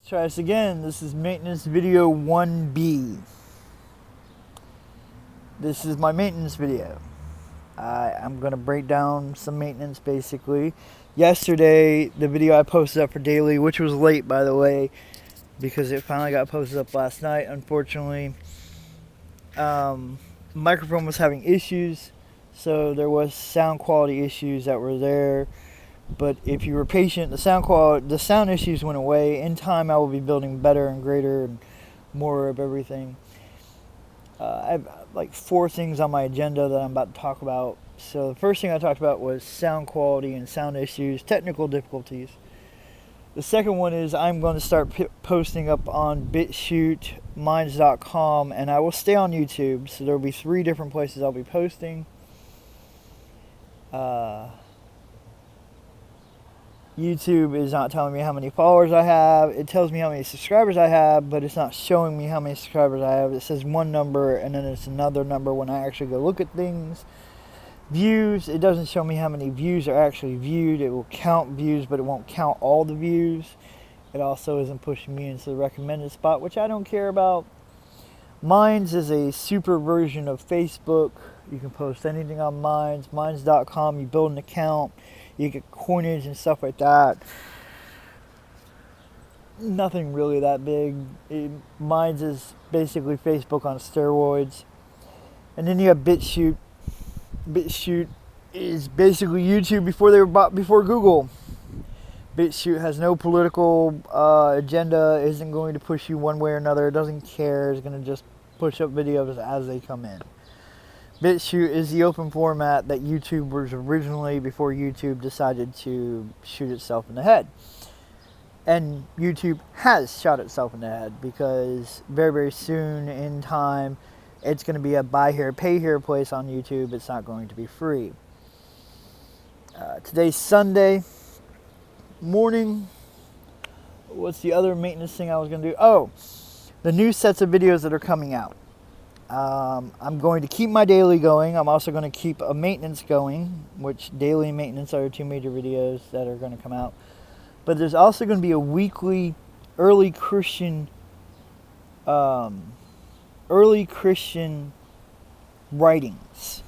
Try this again. This is maintenance video 1b. This is my maintenance video. I'm going to break down some maintenance basically. Yesterday, the video I posted up for daily, which was late by the way, because it finally got posted up last night, unfortunately. Microphone was having issues, so there was sound quality issues that were there. But if you were patient, the sound issues went away. In time, I will be building better and greater and more of everything. I have like 4 things on my agenda that I'm about to talk about. So the first thing I talked about was sound quality and sound issues, technical difficulties. The second one is I'm going to start posting up on BitChute, Minds.com, and I will stay on YouTube. So there will be 3 different places I'll be posting. YouTube is not telling me how many followers I have. It tells me how many subscribers I have, but it's not showing me how many subscribers I have. It says one number and then it's another number when I actually go look at things. Views, it doesn't show me how many views are actually viewed. It will count views, but it won't count all the views. It also isn't pushing me into the recommended spot, which I don't care about. Minds is a super version of Facebook. You can post anything on Minds. Minds.com, you build an account. You get coinage and stuff like that. Nothing really that big. Minds is basically Facebook on steroids. And then you have BitChute. BitChute is basically YouTube before they were bought before Google. BitChute has no political agenda, isn't going to push you one way or another, it doesn't care, it's going to just push up videos as they come in. BitChute is the open format that YouTube was originally before YouTube decided to shoot itself in the head. And YouTube has shot itself in the head because very, very soon in time, it's going to be a buy here, pay here place on YouTube. It's not going to be free. Today's Sunday morning. What's the other maintenance thing I was going to do? Oh, the new sets of videos that are coming out. I'm going to keep my daily going. I'm also going to keep a maintenance going, which daily and maintenance are 2 major videos that are going to come out. But there's also going to be a weekly early Christian writings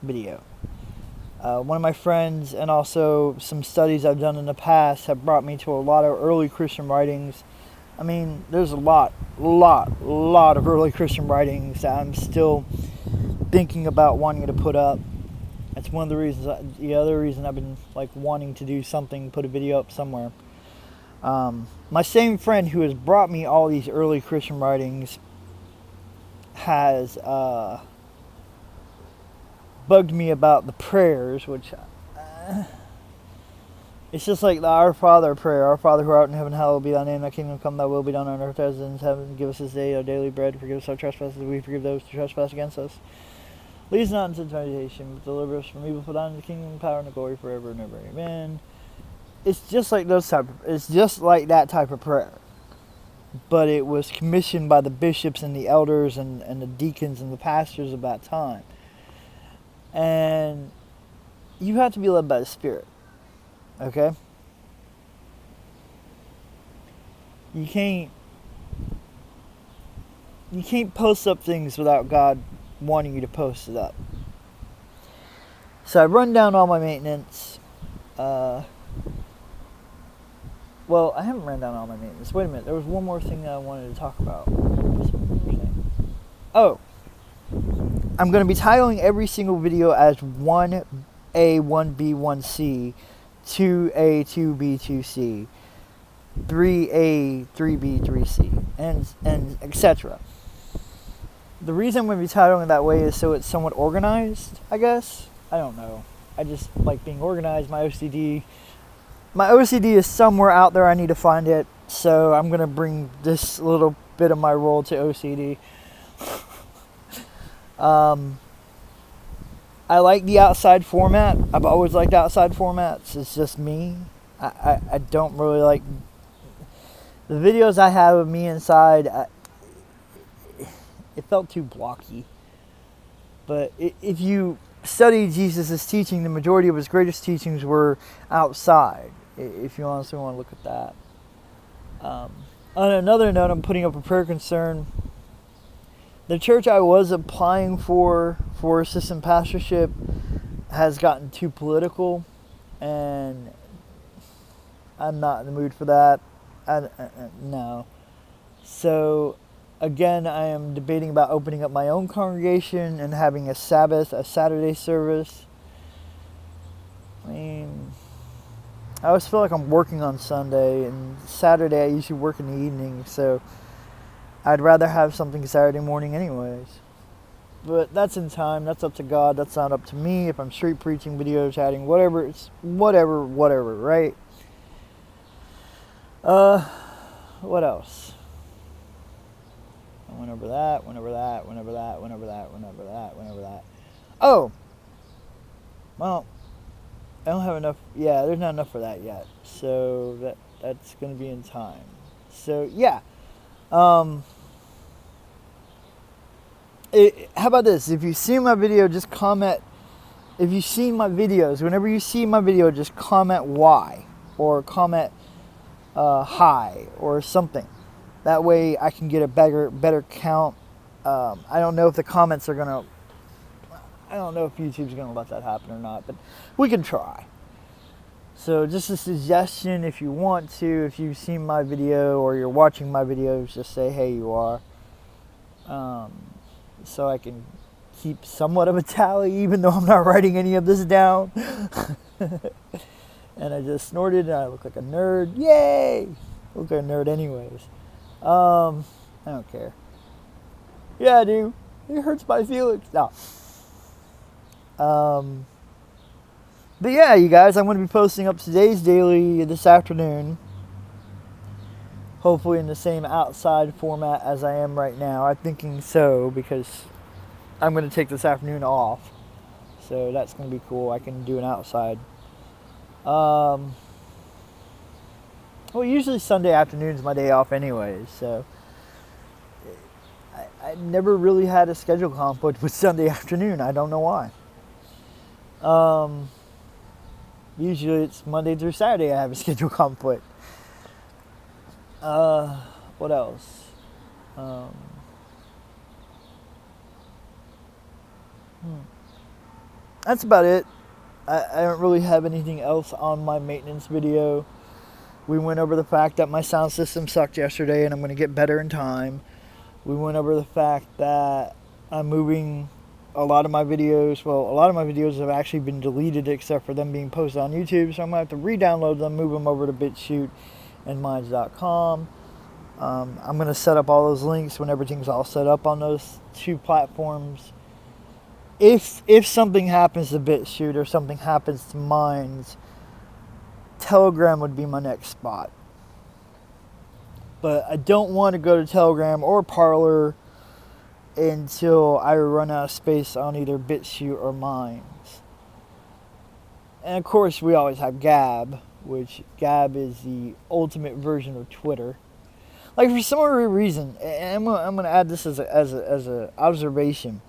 video. One of my friends and also some studies I've done in the past have brought me to a lot of early Christian writings. I mean, there's a lot of early Christian writings that I'm still thinking about wanting to put up. That's one of the reasons. The other reason I've been like wanting to do something, put a video up somewhere. My same friend who has brought me all these early Christian writings has bugged me about the prayers, which it's just like the Our Father prayer. Our Father who art in heaven, hallowed be thy name. Thy kingdom come, thy will be done on earth as it is in heaven. Give us this day our daily bread. Forgive us our trespasses, as we forgive those who trespass against us. Lead us not into temptation, but deliver us from evil. For thine is the kingdom, the power, and the glory forever and ever. Amen. It's just like it's just like that type of prayer. But it was commissioned by the bishops and the elders and the deacons and the pastors of that time. And you have to be led by the Spirit. Okay? You can't post up things without God wanting you to post it up. So I run down all my maintenance. Well, I haven't run down all my maintenance. Wait a minute. There was one more thing that I wanted to talk about. Oh. I'm going to be titling every single video as 1A, 1B, 1C, 2A, 2B, 2C, 3A, 3B, 3C, and etc. The reason I'm going to be titling it that way is so it's somewhat organized, I guess. I don't know. I just like being organized. My OCD is somewhere out there. I need to find it. So I'm going to bring this little bit of my role to OCD. I like the outside format. I've always liked outside formats. It's just me. I don't really like the videos I have of me inside. It felt too blocky. But if you study Jesus' teaching, the majority of his greatest teachings were outside. If you honestly want to look at that. On another note, I'm putting up a prayer concern. The church I was applying for assistant pastorship has gotten too political, and I'm not in the mood for that. No. So, again, I am debating about opening up my own congregation and having a Saturday service. I mean, I always feel like I'm working on Sunday, and Saturday I usually work in the evening, so I'd rather have something Saturday morning anyways. But that's in time. That's up to God. That's not up to me. If I'm street preaching, video chatting, whatever, it's whatever, right? What else? I went over that. Oh! Well, I don't have enough. Yeah, there's not enough for that yet. So that's going to be in time. So, yeah. How about this? If you see my video, just comment. If you've seen my videos, whenever you see my video, just comment why. Or comment hi or something. That way I can get a better count. I don't know if the comments are going to... I don't know if YouTube's going to let that happen or not, but we can try. So just a suggestion, if you want to, if you've seen my video or you're watching my videos, just say, hey, you are. So I can keep somewhat of a tally, even though I'm not writing any of this down. And I just snorted and I look like a nerd. Yay! I look like a nerd anyways. I don't care. Yeah, I do. It hurts my feelings. No. But yeah, you guys, I'm going to be posting up today's daily this afternoon. Hopefully in the same outside format as I am right now. I'm thinking so, because I'm going to take this afternoon off. So that's going to be cool. I can do an outside. Well, usually Sunday afternoon's my day off anyways, so I never really had a schedule conflict with Sunday afternoon. I don't know why. Usually it's Monday through Saturday I have a schedule conflict. What else? That's about it. I don't really have anything else on my maintenance video. We went over the fact that my sound system sucked yesterday and I'm going to get better in time. We went over the fact that I'm moving a lot of my videos. Well, a lot of my videos have actually been deleted except for them being posted on YouTube. So I'm going to have to re-download them, move them over to BitChute and Minds.com. I'm going to set up all those links when everything's all set up on those two platforms. If something happens to BitChute or something happens to Minds, Telegram would be my next spot. But I don't want to go to Telegram or Parler until I run out of space on either BitChute or Minds. And of course, we always have Gab, which Gab is the ultimate version of Twitter. Like, for some reason, and I'm gonna add this as a observation.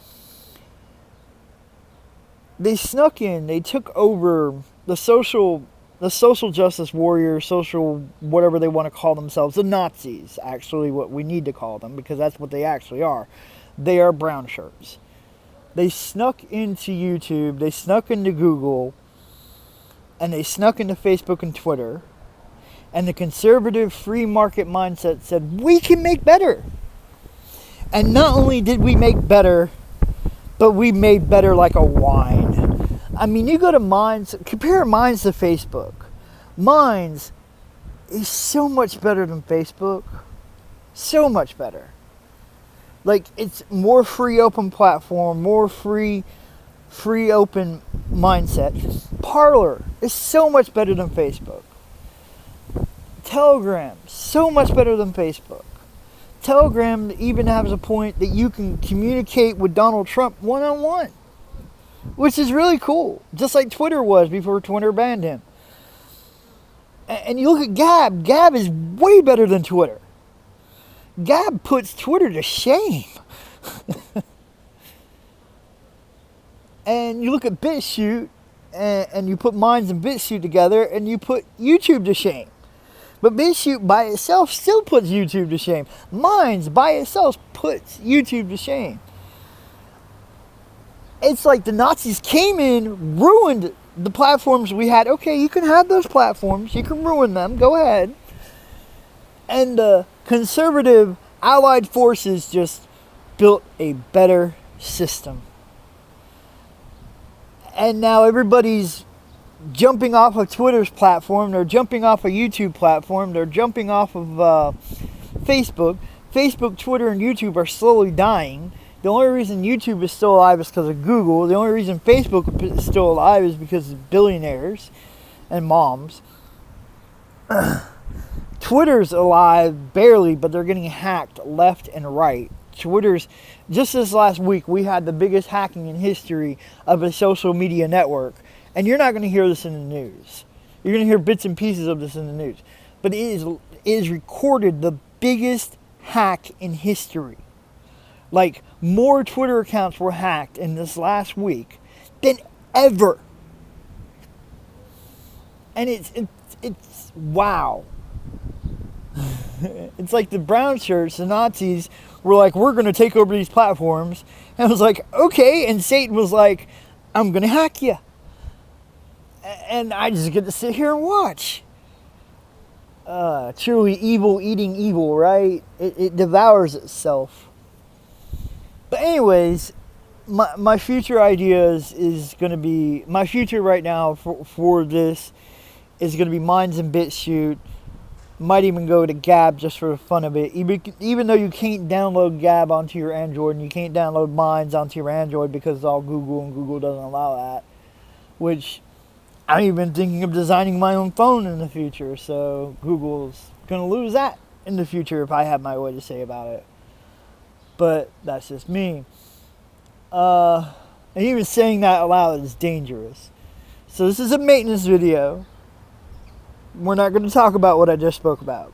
They snuck in. They took over the social justice warriors, social whatever they want to call themselves, the Nazis. Actually, what we need to call them, because that's what they actually are. They are brown shirts. They snuck into YouTube. They snuck into Google, and they snuck into Facebook and Twitter. And the conservative free market mindset said, we can make better. And not only did we make better, but we made better like a wine. I mean, you go to Minds, compare Minds to Facebook. Minds is so much better than Facebook. So much better. Like, it's more free open platform, more free open mindset. Parler is so much better than Facebook. Telegram, so much better than Facebook. Telegram even has a point that you can communicate with Donald Trump one-on-one, which is really cool. Just like Twitter was before Twitter banned him. And you look at Gab. Gab is way better than Twitter. Gab puts Twitter to shame. And you look at BitChute, and you put Minds and BitChute together, and you put YouTube to shame. But BitChute by itself still puts YouTube to shame. Minds by itself puts YouTube to shame. It's like the Nazis came in, ruined the platforms we had. Okay, you can have those platforms. You can ruin them. Go ahead. And the conservative allied forces just built a better system. And now everybody's jumping off of Twitter's platform. They're jumping off of YouTube platform. They're jumping off of Facebook. Facebook, Twitter, and YouTube are slowly dying. The only reason YouTube is still alive is because of Google. The only reason Facebook is still alive is because of billionaires and moms. Twitter's alive barely, but they're getting hacked left and right. Twitter's, just this last week, we had the biggest hacking in history of a social media network. And you're not going to hear this in the news. You're going to hear bits and pieces of this in the news. But it is recorded the biggest hack in history. Like, more Twitter accounts were hacked in this last week than ever. And it's wow. It's like the brown shirts, the Nazis, were like, we're going to take over these platforms. And I was like, okay. And Satan was like, I'm going to hack you. And I just get to sit here and watch. Truly evil eating evil, right? It devours itself. But anyways, my future ideas is going to be, my future right now for this is going to be Minds and BitChute. Might even go to Gab just for the fun of it. Even though you can't download Gab onto your Android and you can't download Minds onto your Android because it's all Google and Google doesn't allow that. Which I'm even thinking of designing my own phone in the future. So Google's going to lose that in the future if I have my way to say about it. But that's just me. And even saying that aloud is dangerous. So this is a maintenance video. We're not going to talk about what I just spoke about.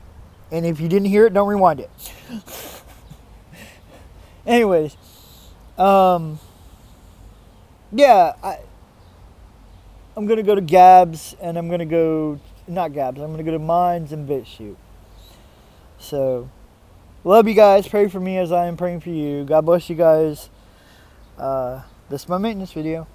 And if you didn't hear it, don't rewind it. Anyways. Yeah. I'm going to go to Gabs. And I'm going to go... Not Gabs. I'm going to go to Minds and BitChute. So... Love you guys. Pray for me as I am praying for you. God bless you guys. This is my maintenance video.